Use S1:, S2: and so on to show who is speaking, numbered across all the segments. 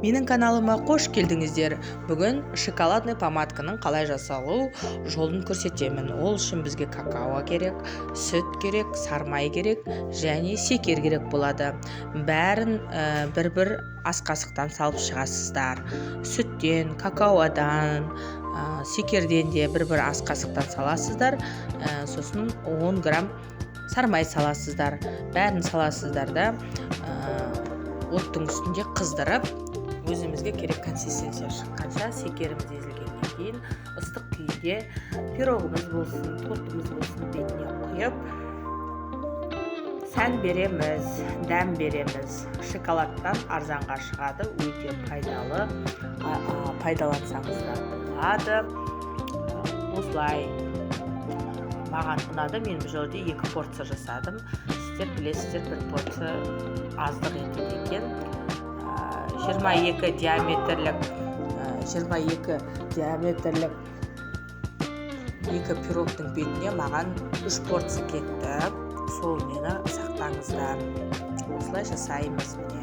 S1: Менің каналыма қош келдіңіздер. Бүгін шоколадный помадканың қалай жасалу жолын көрсетемін. Ол үшін бізге какао керек, сүт керек, сармай керек және секер керек болады. Бәрін бір ас қасықтан салып шығасыздар. Сүттен, какаодан, секерден де бір ас қасықтан саласыздар. Сосын 10 грамм сармай саласыздар. Бәрін саласыздар да оттың үстінде қыздырып, өзімізге керек консистенция шыққанша секеріміз езілгеннен кейін ыстық күйде пирогымыз болсын, тортымыз болсын бетіне құйып сән береміз, дәм береміз. Шоколадтан арзанға шығады, өте пайдалы, пайдалансаңыздар болады. Осылай маған ұнады, мен бұл жерде 2 порция жасадым. Сіздер білесіздер, 1 порция аздық етеді екен. 22 диаметрлік 2 пирогтың бетіне маған 3 порция кетті. Сол мені сақтаңыздар. Осылай жасаймыз міне.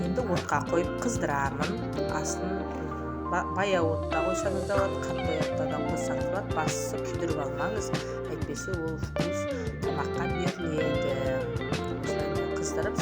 S1: Енді отқа қойып қыздырамын. Астын баяу отта қойсаңыз да болады, қатты отта да қойсаңыз болады. Бастысы күйдіріп алмаңыз, әйтпесе ол вкус тамаққа беріледі. Осылай қыздырып